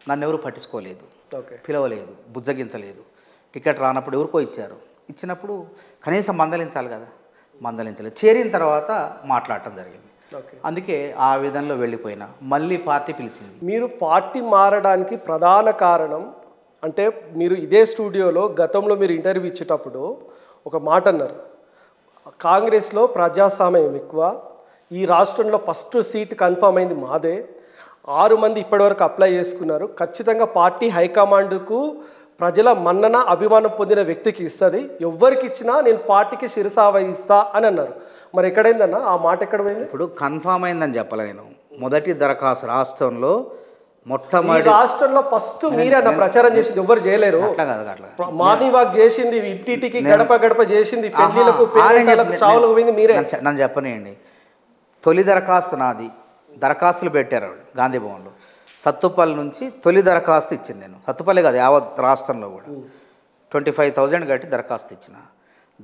నన్ను ఎవరు పట్టించుకోలేదు, ఓకే. పిలవలేదు, బుజ్జగించలేదు. టికెట్ రానప్పుడు ఎవరికో ఇచ్చారు. ఇచ్చినప్పుడు కనీసం మందలించాలి కదా, మందలించలేదు. చేరిన తర్వాత మాట్లాడటం జరిగింది. ఓకే. అందుకే ఆ విధంలో వెళ్ళిపోయినా. మళ్ళీ పార్టీ పిలిచింది. మీరు పార్టీ మారడానికి ప్రధాన కారణం అంటే మీరు ఇదే స్టూడియోలో గతంలో మీరు ఇంటర్వ్యూ ఇచ్చేటప్పుడు ఒక మాట అన్నారు, కాంగ్రెస్లో ప్రజాస్వామ్యం ఎక్కువ, ఈ రాష్ట్రంలో ఫస్ట్ సీట్ కన్ఫర్మ్ అయింది మాదే, 6 మంది ఇప్పటివరకు అప్లై చేసుకున్నారు, ఖచ్చితంగా పార్టీ హైకమాండ్కు ప్రజల మన్నన అభిమానం పొందిన వ్యక్తికి ఇస్తుంది, ఎవ్వరికి ఇచ్చినా నేను పార్టీకి శిరసావహిస్తా అని అన్నారు. మరి ఎక్కడైందన్న ఆ మాట ఎక్కడ పోయింది? ఇప్పుడు కన్ఫామ్ అయిందని చెప్పలే నేను. మొదటి దరఖాస్తు రాష్ట్రంలో మొట్టమొదటి రాష్ట్రంలో ఫస్ట్ మీరే అన్న ప్రచారం చేసింది, ఎవ్వరు చేయలేరు. అట్లా కాదు, అట్లా మార్నింగ్ వాక్ చేసింది, ఇంటింటికి గడప గడప చేసింది, పెళ్లిలకు చావులకు పోయింది మీరే. నన్ను చెప్పనియండి. తొలి దరఖాస్తు నాది. దరఖాస్తులు పెట్టారు గాంధీ భవన్లో. సత్తుపల్లి నుంచి తొలి దరఖాస్తు ఇచ్చింది నేను. సత్తుపల్లి కాదు, యావత్ రాష్ట్రంలో కూడా 25,000 కట్టి దరఖాస్తు ఇచ్చిన.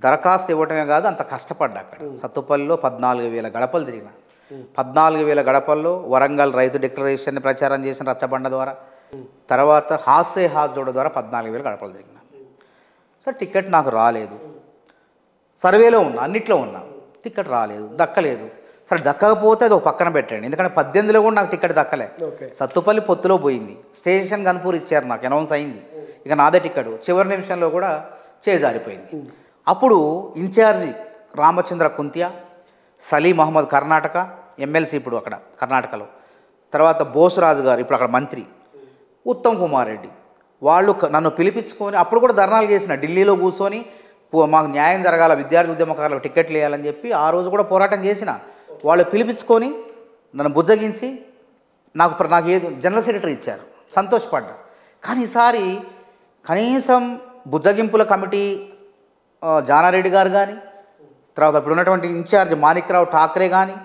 దరఖాస్తు ఇవ్వటమే కాదు, అంత కష్టపడ్డా. అక్కడ సత్తుపల్లిలో 14,000 గడపలు తిరిగిన. 14,000 గడపల్లో వరంగల్ రైతు డిక్లరేషన్ని ప్రచారం చేసిన రచ్చబండ ద్వారా, తర్వాత హాసే హాస్ జోడ ద్వారా 14,000 గడపలు తిరిగిన. సో టికెట్ నాకు రాలేదు. సర్వేలో ఉన్నా, అన్నిట్లో ఉన్నా, టికెట్ రాలేదు, దక్కలేదు. సరే దక్కకపోతే అది ఒక పక్కన పెట్టండి, ఎందుకంటే 18లో కూడా నాకు టికెట్ దక్కలే. సత్తుపల్లి పొత్తులో పోయింది, స్టేషన్ గన్పూర్ ఇచ్చారు, నాకు అనౌన్స్ అయింది, ఇక నాదే టికెట్. చివరి నిమిషంలో కూడా చేజారిపోయింది. అప్పుడు ఇన్ఛార్జి రామచంద్ర కుంతియా, సలీం అహ్మద్ కర్ణాటక ఎమ్మెల్సీ ఇప్పుడు అక్కడ కర్ణాటకలో, తర్వాత బోసురాజు గారు ఇప్పుడు అక్కడ మంత్రి, ఉత్తమ్ కుమార్ రెడ్డి, వాళ్ళు నన్ను పిలిపించుకొని అప్పుడు కూడా ధర్నాలు చేసిన. ఢిల్లీలో కూర్చొని మాకు న్యాయం జరగాల, విద్యార్థి ఉద్యమకారులకు టికెట్లు వేయాలని చెప్పి ఆ రోజు కూడా పోరాటం చేసిన. వాళ్ళు పిలిపించుకొని నన్ను బుజ్జగించి నాకు ఏదో జనరల్ సెక్రటరీ ఇచ్చారు, సంతోషపడ్డా. కానీ ఈసారి కనీసం బుజ్జగింపుల కమిటీ జానారెడ్డి గారు కానీ, తర్వాత ఇప్పుడు ఉన్నటువంటి ఇన్ఛార్జ్ మాణిక్రావు ఠాక్రే కానీ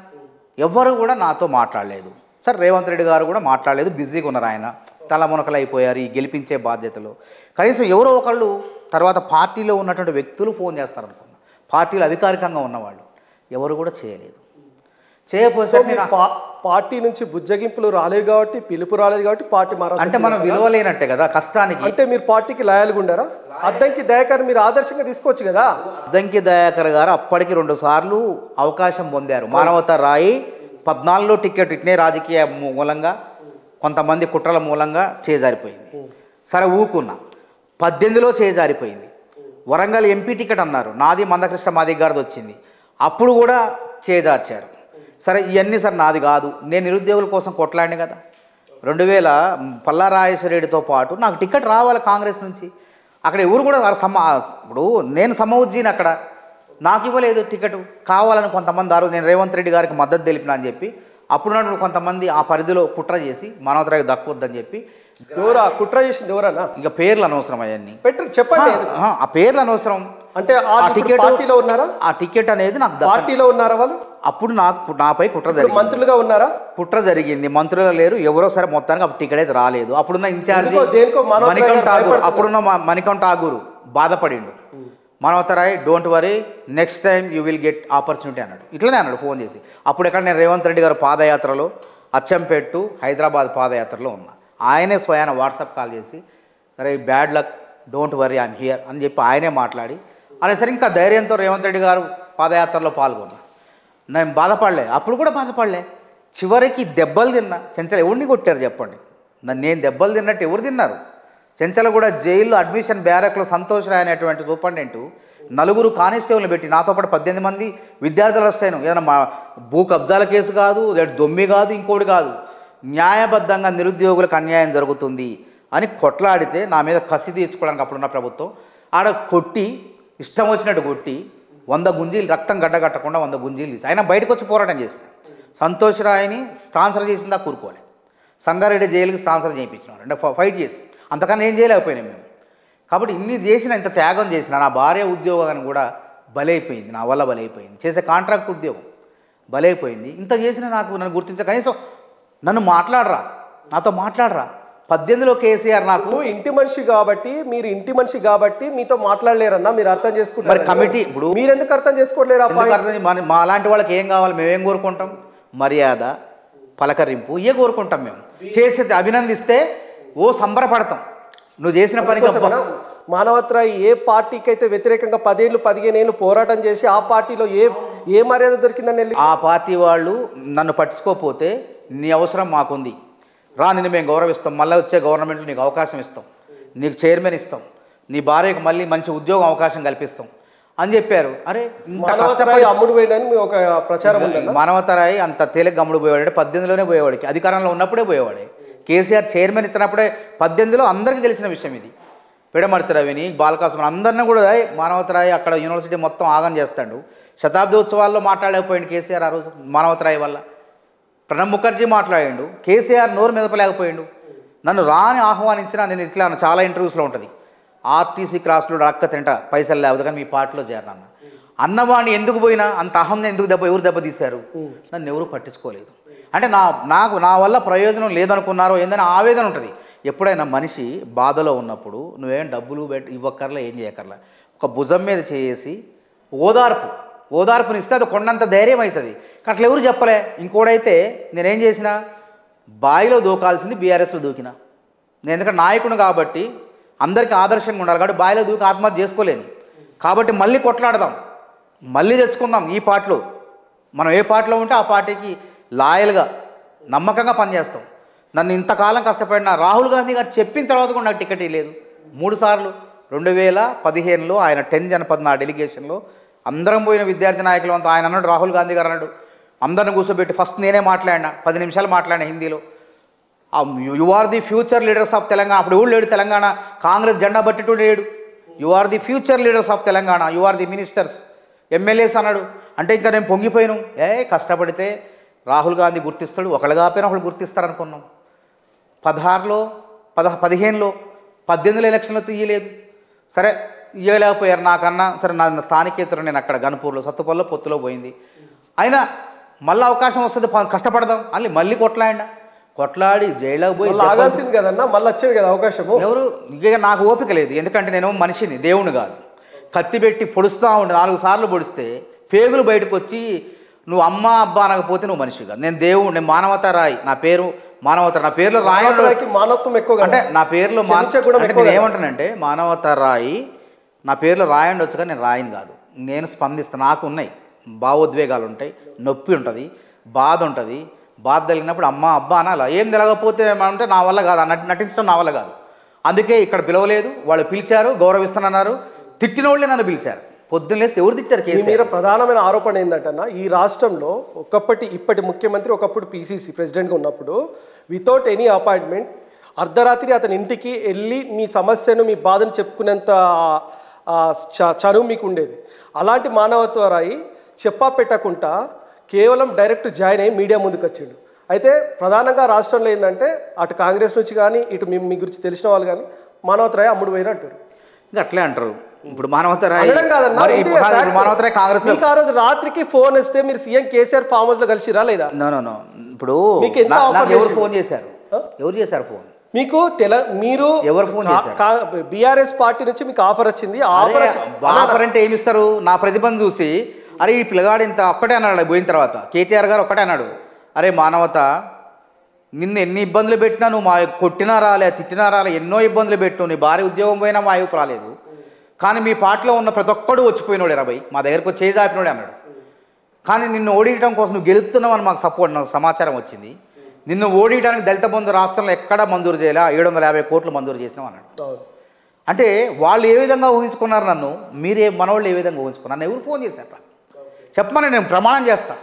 ఎవ్వరు కూడా నాతో మాట్లాడలేదు. సరే రేవంత్ రెడ్డి గారు కూడా మాట్లాడలేదు, బిజీగా ఉన్నారు, ఆయన తలమునకలు అయిపోయారు ఈ గెలిపించే బాధ్యతలు. కనీసం ఎవరో ఒకళ్ళు తర్వాత పార్టీలో ఉన్నటువంటి వ్యక్తులు ఫోన్ చేస్తారనుకున్నా, పార్టీలో అధికారికంగా ఉన్నవాళ్ళు ఎవరు కూడా చేయలేదు. చేయకపోతే పార్టీ నుంచి బుజ్జగింపులు రాలేదు కాబట్టి, పిలుపు రాలేదు కాబట్టి పార్టీ మారాలి అంటే మనం విలువలేనట్టే కదా కష్టానికి. అంటే మీరు పార్టీకి లాయల్గా ఉండారా? అద్దంకి దయాకర్ మీరు ఆదర్శంగా తీసుకోవచ్చు కదా. అద్దంకి దయాకర్ గారు అప్పటికి 2 సార్లు అవకాశం పొందారు. మానవతా రాయి 14లో టికెట్ ఇట్నే రాజకీయ మూలంగా, కొంతమంది కుట్రల మూలంగా చేజారిపోయింది. సరే ఊకున్నా. 18లో చేజారిపోయింది. వరంగల్ ఎంపీ టికెట్ అన్నారు, నాది మందకృష్ణ మాదిగ గారిది వచ్చింది, అప్పుడు కూడా చేజార్చారు. సరే ఇవన్నీ సార్ నాది కాదు, నేను నిరుద్యోగుల కోసం కొట్లాడిన కదా. 2000 పల్లారాజేశ్వరరెడ్డితో పాటు నాకు టికెట్ రావాలి కాంగ్రెస్ నుంచి. అక్కడ ఎవరు కూడా ఇప్పుడు నేను సమవుజ్జీని, అక్కడ నాకు ఇవ్వలేదు టికెట్. కావాలని కొంతమంది నేను రేవంత్ రెడ్డి గారికి మద్దతు తెలిపినా అని చెప్పి అప్పుడున్నప్పుడు కొంతమంది ఆ పరిధిలో కుట్ర చేసి మానవతరాకి దక్కువద్దని చెప్పి. ఎవరా కుట్ర చేసింది? ఎవరన్నా? ఇక పేర్లు అనవసరం, అవన్నీ పెట్టు చెప్పండి. ఆ పేర్లు అనవసరం. అంటే ఆ టికెట్ పార్టీలో ఉన్నారా? ఆ టికెట్ అనేది నాకు పార్టీలో ఉన్నారా వాళ్ళు? అప్పుడు నాపై కుట్ర జరిగింది. మంత్రులుగా ఉన్నారా? కుట్ర జరిగింది, మంత్రులుగా లేరు ఎవరో. సరే మొత్తానికి అప్పుడు టికెట్ అయితే రాలేదు. అప్పుడున్న ఇన్ఛార్జి అప్పుడున్న మణికం ఠాగూర్ బాధపడిండు. మానవతరాయ్ don't worry, next time you will get opportunity అన్నాడు. ఇట్లనే అన్నాడు ఫోన్ చేసి. అప్పుడు ఎక్కడ నేను రేవంత్ రెడ్డి గారు పాదయాత్రలో అచ్చంపేట్ టు హైదరాబాద్ పాదయాత్రలో ఉన్నా. ఆయనే స్వయాన వాట్సాప్ కాల్ చేసి అరే bad luck, don't worry I'm here అని చెప్పి ఆయనే మాట్లాడి అనేసరి ఇంకా ధైర్యంతో రేవంత్ రెడ్డి గారు పాదయాత్రలో పాల్గొన్నా. నేను బాధపడలే, అప్పుడు కూడా బాధపడలే. చివరికి దెబ్బలు తిన్నా. చెంచల ఎవరిని కొట్టారు చెప్పండి? నేను దెబ్బలు తిన్నట్టు ఎవరు తిన్నారు? చెంచల కూడా జైల్లో అడ్మిషన్ బ్యారక్లో సంతోష్ రాయ్ అనేటువంటి సూపరింటెండెంట్ 4 కానిస్టేబుల్ని పెట్టి నాతో పాటు 18 మంది విద్యార్థులు అరెస్ట్ అయినాం. ఏదైనా మా భూ కబ్జాల కేసు కాదు, లేదా దొమ్మి కాదు, ఇంకోటి కాదు, న్యాయబద్ధంగా నిరుద్యోగులకు అన్యాయం జరుగుతుంది అని కొట్లాడితే నా మీద కసి తీర్చుకోవడానికి అప్పుడున్న ప్రభుత్వం ఆడ కొట్టి, ఇష్టం వచ్చినట్టు కొట్టి 100 గుంజీలు రక్తం గడ్డగట్టకుండా 100 గుంజీలు తీసి ఆయన బయటకు వచ్చి పోరాటం చేసిన. సంతోష్ రాయ్ని స్పాన్సర్ చేసిందా కూరుకోలే, సంగారెడ్డి జైలుకి స్పాన్సర్ చేయించినారు అంటే ఫైట్ చేసి. అంతకన్నా ఏం చేయలేకపోయినాం మేము. కాబట్టి ఇన్ని చేసిన, ఇంత త్యాగం చేసిన, నా భార్య ఉద్యోగాన్ని కూడా బలైపోయింది, నా వల్ల బలైపోయింది, చేసే కాంట్రాక్ట్ ఉద్యోగం బలైపోయింది. ఇంత చేసిన నన్ను గుర్తించ, కనీసం నన్ను మాట్లాడరా, నాతో మాట్లాడరా. 18లో కేసీఆర్ నాకు ఇంటి మనిషి కాబట్టి, మీరు ఇంటి మనిషి కాబట్టి మీతో మాట్లాడలేరన్నా, మీరు అర్థం చేసుకుంటారు. మరి కమిటీ ఇప్పుడు మీరు ఎందుకు అర్థం చేసుకోవట్లేరు? మా అలాంటి వాళ్ళకి ఏం కావాలి? మేమేం కోరుకుంటాం? మర్యాద, పలకరింపు, ఇవే కోరుకుంటాం మేము. చేసేది అభినందిస్తే ఓ సంబరపడతాం నువ్వు చేసిన పనికి. మానవత్రాయి ఏ పార్టీకి అయితే వ్యతిరేకంగా 10 ఏళ్ళు 15 ఏళ్ళు పోరాటం చేసి ఆ పార్టీలో ఏ మర్యాద దొరికిందని ఆ పార్టీ వాళ్ళు నన్ను పట్టించుకోకపోతే నీ అవసరం మాకుంది రా, నిన్ను మేము గౌరవిస్తాం, మళ్ళీ వచ్చే గవర్నమెంట్లో నీకు అవకాశం ఇస్తాం, నీకు చైర్మన్ ఇస్తాం, నీ భార్యకు మళ్ళీ మంచి ఉద్యోగం అవకాశం కల్పిస్తాం అని చెప్పారు. అరే మానవతరాయి అమ్ముడు పోయినని ఒక ప్రచారం ఉంది. మానవతరాయి అంత తేలిక అమ్ముడు పోయేవాడు అంటే 18లోనే పోయేవాడికి, అధికారంలో ఉన్నప్పుడే పోయేవాడే. కేసీఆర్ చైర్మన్ ఇచ్చినప్పుడే 18లో అందరికీ తెలిసిన విషయం ఇది. పిడమర్తి రవిని, బాలకాసుమని అందరినీ కూడా మానవతరాయి అక్కడ యూనివర్సిటీ మొత్తం ఆగం చేస్తాడు. శతాబ్ది ఉత్సవాల్లో మాట్లాడలేకపోయాడు కేసీఆర్ ఆ రోజు మానవతరాయి వల్ల. ప్రణబ్ ముఖర్జీ మాట్లాడాడు, కేసీఆర్ నోరు మెదపలేకపోయాడు. నన్ను రాని ఆహ్వానించినా నేను ఇట్లా చాలా ఇంటర్వ్యూస్లో ఉంటుంది, ఆర్టీసీ క్రాస్లో అక్క తింట పైసలు లేకపోతే కానీ మీ పార్టీలో చేరనన్న అన్నవాడిని ఎందుకు పోయినా అంత అహం ఎందుకు ఎవరు దెబ్బతీశారు? నన్ను ఎవరు పట్టించుకోలేదు. అంటే నా వల్ల ప్రయోజనం లేదనుకున్నారో ఏందని ఆవేదన ఉంటుంది. ఎప్పుడైనా మనిషి బాధలో ఉన్నప్పుడు నువ్వేం డబ్బులు ఇవ్వక్కర్లా, ఏం చేయక్కర్లా, ఒక భుజం మీద చేసి ఓదార్పునిస్తే అది కొండంత ధైర్యం అవుతుంది. అట్లా ఎవరు చెప్పలే. ఇంకోడైతే నేనేం చేసిన, బావిలో దూకాల్సింది బీఆర్ఎస్లో దూకిన. నేను ఎందుకంటే నాయకుడు కాబట్టి అందరికీ ఆదర్శంగా ఉండాలి కాబట్టి బావిలో దూకి ఆత్మహత్య చేసుకోలేను. కాబట్టి మళ్ళీ కొట్లాడదాం, మళ్ళీ తెచ్చుకుందాం. ఈ పార్టీలో మనం ఏ పార్టీలో ఉంటే ఆ పార్టీకి లాయల్గా నమ్మకంగా పనిచేస్తాం. నన్ను ఇంతకాలం కష్టపడిన రాహుల్ గాంధీ గారు చెప్పిన తర్వాత కూడా నాకు టికెట్ లేదు. 3 సార్లు 2015లో ఆయన 10 జనపద్ నా డెలిగేషన్లో అందరం పోయిన విద్యార్థి నాయకులు అంతా ఆయన అన్నాడు, రాహుల్ గాంధీ గారు అన్నాడు, అందరిని కూర్చోబెట్టి ఫస్ట్ నేనే మాట్లాడినా, 10 నిమిషాలు మాట్లాడినా హిందీలో. You are the future leaders of Telangana. అప్పుడు ఎవరు లేడు తెలంగాణ, కాంగ్రెస్ జెండా బట్టిటూ లేడు. You are the future leaders of Telangana, you are the ministers, MLAs అన్నాడు. అంటే ఇంకా నేను పొంగిపోయాను. కష్టపడితే రాహుల్ గాంధీ గుర్తిస్తాడు, ఒకళ్ళు కాకపోయినా ఒకళ్ళు గుర్తిస్తారనుకున్నాం. 16లో 15లో 18లో ఎలక్షన్లో తీయలేదు. సరే ఇవ్వలేకపోయారు నాకన్నా. సరే నా స్థానికేతరు నేను అక్కడ గన్పూర్లో సత్తుపల్లిలో పొత్తులో పోయింది. అయినా మళ్ళీ అవకాశం వస్తుంది, కష్టపడదాం అని మళ్ళీ కొట్లాడి జైలుకు పోయి ఆగాల్సింది కదన్నా, మళ్ళీ వచ్చేది కదా అవకాశము. ఎవరు ఇక నాకు ఓపిక లేదు, ఎందుకంటే నేను మనిషిని, దేవుని కాదు. కత్తి పెట్టి పొడుస్తూ ఉండి 4 సార్లు పొడిస్తే పేగులు బయటకు వచ్చి నువ్వు అమ్మ అబ్బా అనకపోతే నువ్వు మనిషి కాదు. నేను దేవుడు, నేను మానవతారాయి, నా పేరు మానవతారాయి. నా పేరులో రాయి మానవత్వం ఎక్కువ, అంటే నా పేరులో నేను ఏమంటానంటే మానవతారాయి నా పేరులో రాయండి వచ్చు, కానీ నేను రాయని కాదు. నేను స్పందిస్తాను, నాకు ఉన్నాయి భావోద్వేగాలు ఉంటాయి, నొప్పి ఉంటుంది, బాధ ఉంటుంది. బాధ కలిగినప్పుడు అమ్మ అబ్బా అనాలా. ఏం తెలగకపోతే అంటే నా వల్ల కాదు, నటించడం నా వల్ల కాదు. అందుకే ఇక్కడ పిలవలేదు. వాళ్ళు పిలిచారు, గౌరవిస్తానన్నారు. తిట్టిన వాళ్ళే నన్ను పిలిచారు. పొద్దున్న లేస్తే ఎవరు తిట్టారు? మీరు ప్రధానమైన ఆరోపణ ఏంటంటన్నా, ఈ రాష్ట్రంలో ఇప్పటి ముఖ్యమంత్రి ఒకప్పుడు పిసిసి ప్రెసిడెంట్గా ఉన్నప్పుడు వితౌట్ ఎనీ అపాయింట్మెంట్ అర్ధరాత్రి అతని ఇంటికి వెళ్ళి మీ సమస్యను మీ బాధను చెప్పుకునేంత చనువు మీకు ఉండేది. అలాంటి మానవత్వరాయి చెప్పా పెట్టకుండా కేవలం డైరెక్ట్ జాయిన్ అయ్యి మీడియా ముందుకు వచ్చిండు. అయితే ప్రధానంగా రాష్ట్రంలో ఏంటంటే అటు కాంగ్రెస్ నుంచి కానీ ఇటు మీ గురించి తెలిసిన వాళ్ళు కానీ మానవతరాయి అమ్ముడు పోయిన అంటారు. ఇంకా అట్లే అంటారు. ఇప్పుడు మానవతరాయి కాంగ్రెస్ ఆ రోజు రాత్రికి ఫోన్ వస్తే మీరు సీఎం కేసీఆర్ ఫామ్ హౌస్ లో కలిసిరా లేదా? నో. ఇప్పుడు ఎవరు ఫోన్ చేశారు? ఎవరు చేశారు ఫోన్ మీకు? మీరు ఎవరు ఫోన్ చేశారు? బీఆర్ఎస్ పార్టీ నుంచి మీకు ఆఫర్ వచ్చింది. ఆఫర్ అంటే ఏమి ఇస్తారు? నా ప్రతిభను చూసి అరే ఈ పిల్లగాడు ఇంత ఒక్కటే అన్నాడు. పోయిన తర్వాత కేటీఆర్ గారు ఒక్కటే అన్నాడు, అరే మానవత నిన్ను ఎన్ని ఇబ్బందులు పెట్టినా నువ్వు మా కొట్టినా రాలే, తిట్టినా రాలే, ఎన్నో ఇబ్బందులు పెట్టు, నీ భార్య ఉద్యోగం పోయినా మా వైపు రాలేదు, కానీ మీ పార్టీలో ఉన్న ప్రతి ఒక్కడు వచ్చిపోయినోడు 20 మా దగ్గరకు వచ్చి చేజాపినోడే అన్నాడు. కానీ నిన్ను ఓడించడం కోసం నువ్వు గెలుస్తున్నావు అని నాకు సమాచారం వచ్చింది. నిన్ను ఓడించడానికి దళిత బంధు రాష్ట్రంలో ఎక్కడా మంజూరు చేయలే, 750 కోట్లు మంజూరు చేసినావు అన్నాడు. అంటే వాళ్ళు ఏ విధంగా ఊహించుకున్నారు నన్ను, మనవాళ్ళు ఏ విధంగా ఊహించుకున్నారు? నన్ను ఎవరు ఫోన్ చేశారు చెప్పమని నేను ప్రమాణం చేస్తాను.